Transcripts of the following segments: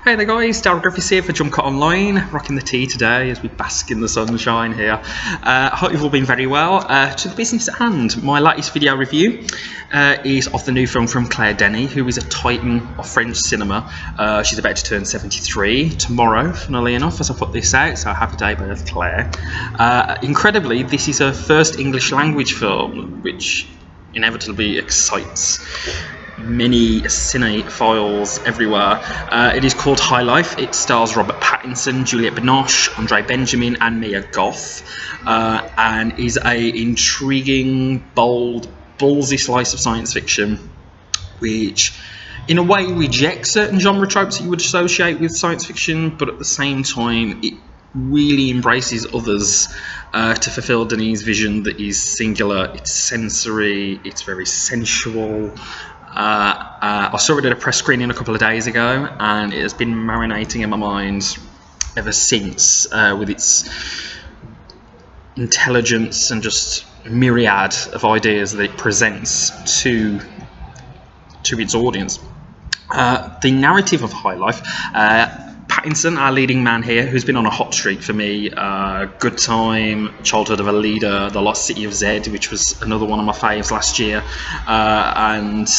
Hey there guys, Darryl Griffiths here for Jumpcut Online, rocking the tea today as we bask in the sunshine here. Hope you've all been very well. To the business at hand, my latest video review is of the new film from Denis, who is a titan of French cinema. She's about to turn 73 tomorrow, funnily enough, as I put this out, so happy day birth Claire. Incredibly, this is her first English language film, which inevitably excites many cinephiles everywhere. It is called High Life. It stars Pattinson, Juliette, Binoche, Andre Benjamin and Mia Goth, and is a intriguing, bold, ballsy slice of science fiction which in a way rejects certain genre tropes that you would associate with science fiction, but at the same time it really embraces others to fulfill Denis' vision that is singular. It's sensory, it's very sensual. I saw it at a press screening a couple of days ago, and it has been marinating in my mind ever since, with its intelligence and just myriad of ideas that it presents to its audience. The narrative of High Life, Pattinson, our leading man here, who's been on a hot streak for me, Good Time, Childhood of a Leader, The Lost City of Z, which was another one of my faves last year, and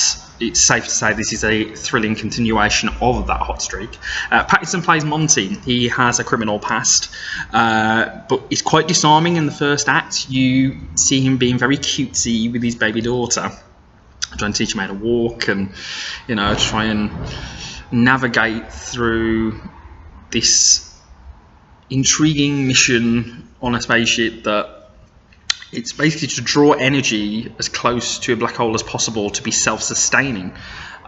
it's safe to say this is a thrilling continuation of that hot streak. Pattinson plays Monty. He has a criminal past, but he's quite disarming in the first act. You see him being very cutesy with his baby daughter, trying to teach him how to walk and, you know, try and navigate through this intriguing mission on a spaceship that it's basically to draw energy as close to a black hole as possible to be self-sustaining,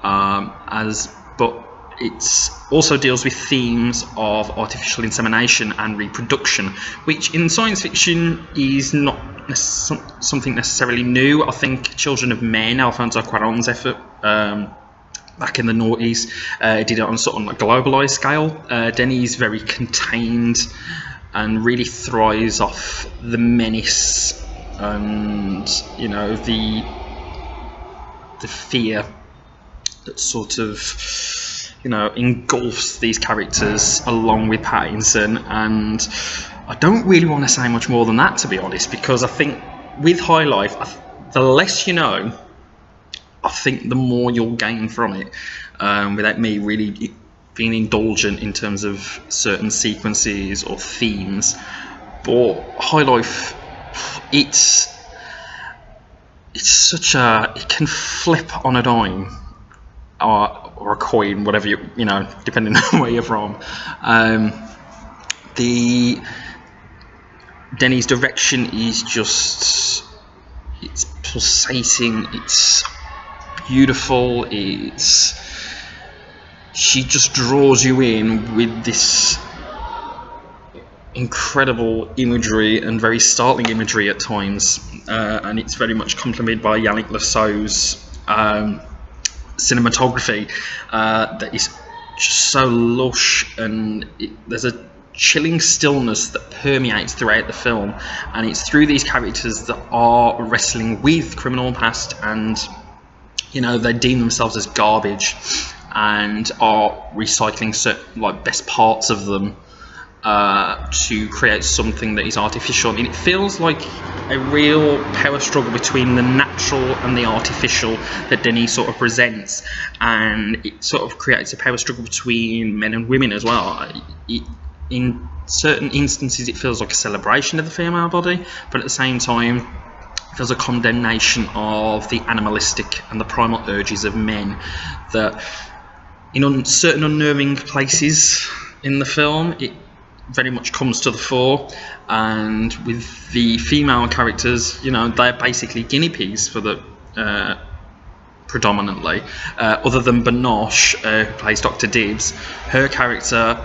but it also deals with themes of artificial insemination and reproduction, which in science fiction is not something necessarily new. I think Children of Men, Alfonso Cuarón's effort back in the noughties, did it on sort of a globalised scale. Denis is very contained and really thrives off the menace and, you know, the fear that sort of, you know, engulfs these characters along with Pattinson. And I don't really want to say much more than that, to be honest, because I think with High Life, the less you know, I think the more you'll gain from it, without me really being indulgent in terms of certain sequences or themes. But High Life, it's such a, it can flip on a dime or a coin, whatever you know, depending on where you're from. The Denis' direction is just, it's pulsating, it's beautiful, she just draws you in with this incredible imagery and very startling imagery at times, and it's very much complemented by Yannick Lasso's cinematography that is just so lush, and there's a chilling stillness that permeates throughout the film, and it's through these characters that are wrestling with criminal past, and, you know, they deem themselves as garbage and are recycling certain, like, best parts of them to create something that is artificial. I mean, it feels like a real power struggle between the natural and the artificial that Denis sort of presents, and it sort of creates a power struggle between men and women as well. In certain instances it feels like a celebration of the female body, but at the same time it feels a condemnation of the animalistic and the primal urges of men that in certain unnerving places in the film it very much comes to the fore. And with the female characters, you know, they're basically guinea pigs for the predominantly, other than Binoche, who plays Dr. Dibbs. Her character,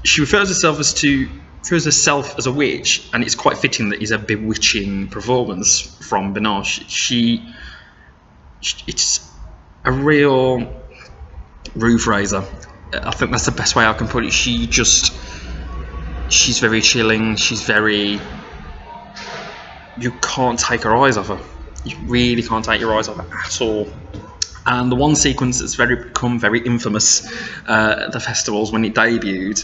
she refers herself as a witch, and it's quite fitting that it's a bewitching performance from Binoche. It's a real roof raiser. I think that's the best way I can put it. She's very chilling. She's very, you can't take her eyes off her. You really can't take your eyes off her at all. And the one sequence that's become very infamous at the festivals when it debuted,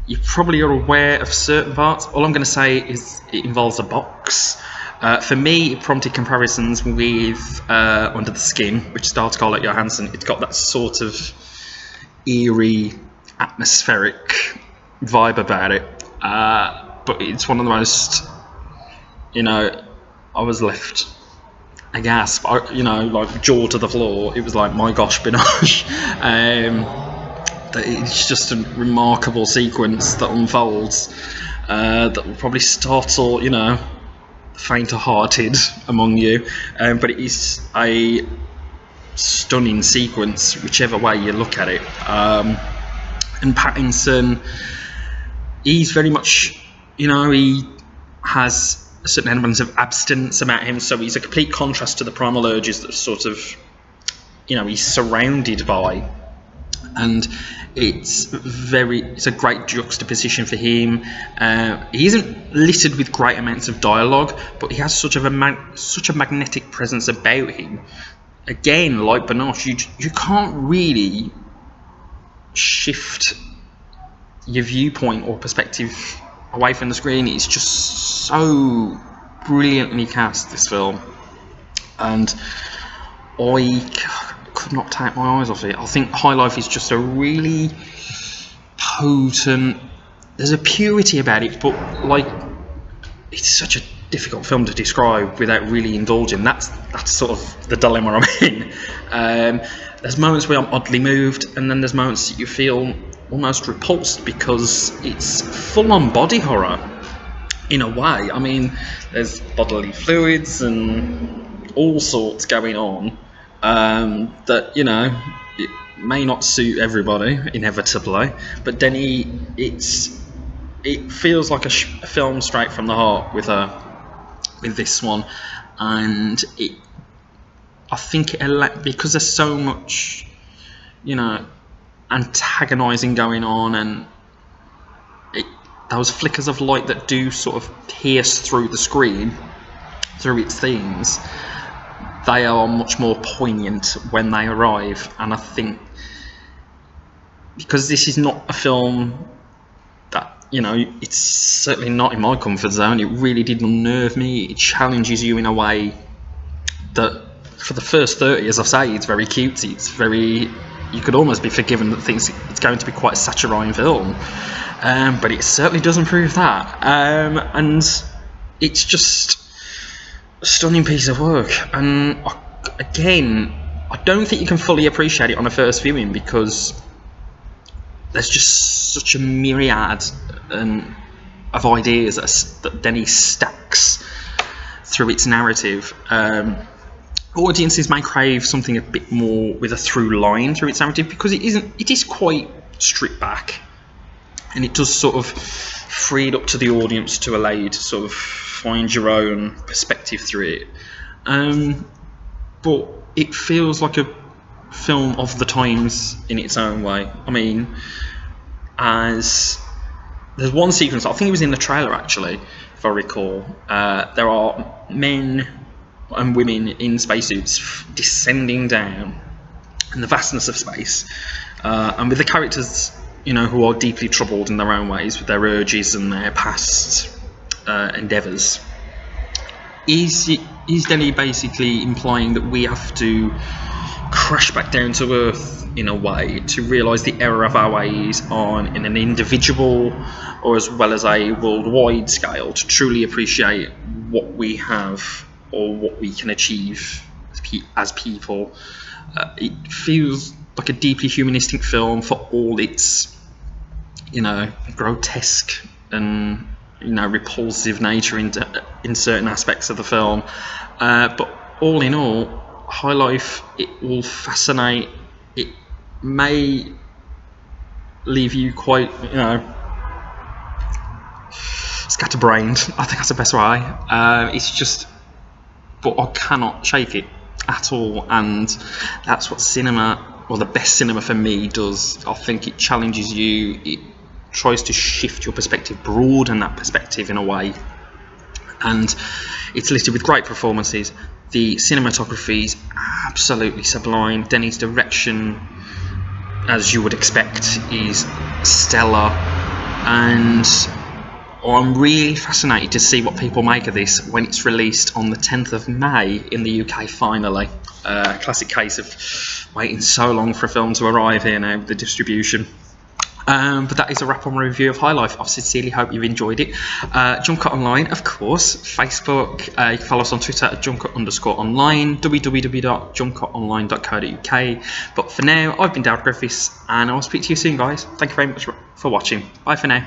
you probably are aware of certain parts. All I'm going to say is it involves a box. For me, it prompted comparisons with Under the Skin, which stars Scarlett Johansson. It's got that sort of eerie, atmospheric vibe about it. But it's one of the most, I was left aghast, like jaw to the floor. It was like, my gosh, Binoche. It's just a remarkable sequence that unfolds that will probably startle, faint-hearted among you, but it is a stunning sequence whichever way you look at it. And Pattinson, he's very much, he has certain elements of abstinence about him, so he's a complete contrast to the primal urges that sort of, he's surrounded by. And it's a great juxtaposition for him. He isn't littered with great amounts of dialogue, but he has such a magnetic presence about him. Again, like Binoche, you can't really shift your viewpoint or perspective away from the screen. It's just so brilliantly cast, this film, and I could not take my eyes off it. I think High Life is just a really potent, there's a purity about it, but like, it's such a difficult film to describe without really indulging. That's sort of the dilemma I'm in. There's moments where I'm oddly moved, and then there's moments that you feel almost repulsed because it's full-on body horror in a way. I mean, there's bodily fluids and all sorts going on that, it may not suit everybody inevitably, but Denis, it feels like a film straight from the heart with this one. And I think because there's so much, antagonising going on, and those flickers of light that do sort of pierce through the screen, through its themes, they are much more poignant when they arrive. And I think because this is not a film that, it's certainly not in my comfort zone, it really did unnerve me. It challenges you in a way that, for the first 30, as I say, it's very cutesy. It's very, you could almost be forgiven that it's going to be quite a saturine film, but it certainly doesn't prove that. And it's just a stunning piece of work. And again, I don't think you can fully appreciate it on a first viewing because there's just such a myriad of ideas that Denis stacks through its narrative. Audiences may crave something a bit more with a through line through its narrative, because it is quite stripped back, and it does sort of free it up to the audience to allow you to sort of find your own perspective through it. But it feels like a film of the times in its own way. I mean, as there's one sequence, I think it was in the trailer actually, if I recall, there are men and women in spacesuits descending down in the vastness of space, and with the characters, who are deeply troubled in their own ways with their urges and their past endeavours. Is Denis basically implying that we have to crash back down to earth in a way to realise the error of our ways in an individual or as well as a worldwide scale to truly appreciate what we have or what we can achieve as people? It feels like a deeply humanistic film for all its, grotesque and repulsive nature in certain aspects of the film. But all in all, High Life, it will fascinate. It may leave you quite, scatterbrained. I think that's the best way. It's just, but I cannot shake it at all, and that's what cinema, or the best cinema for me, does. I think it challenges you. It tries to shift your perspective, broaden that perspective in a way, and it's littered with great performances, The cinematography is absolutely sublime. Denis' direction, as you would expect, is stellar, and I'm really fascinated to see what people make of this when it's released on the 10th of May in the UK finally. Classic case of waiting so long for a film to arrive here now with the distribution. But that is a wrap on my review of High Life. I sincerely hope you've enjoyed it. Jumpcut Online, of course, Facebook. You can follow us on Twitter at Jumpcut_online, www.jumpcutonline.co.uk. But for now, I've been Darryl Griffiths, and I'll speak to you soon, guys. Thank you very much for watching. Bye for now.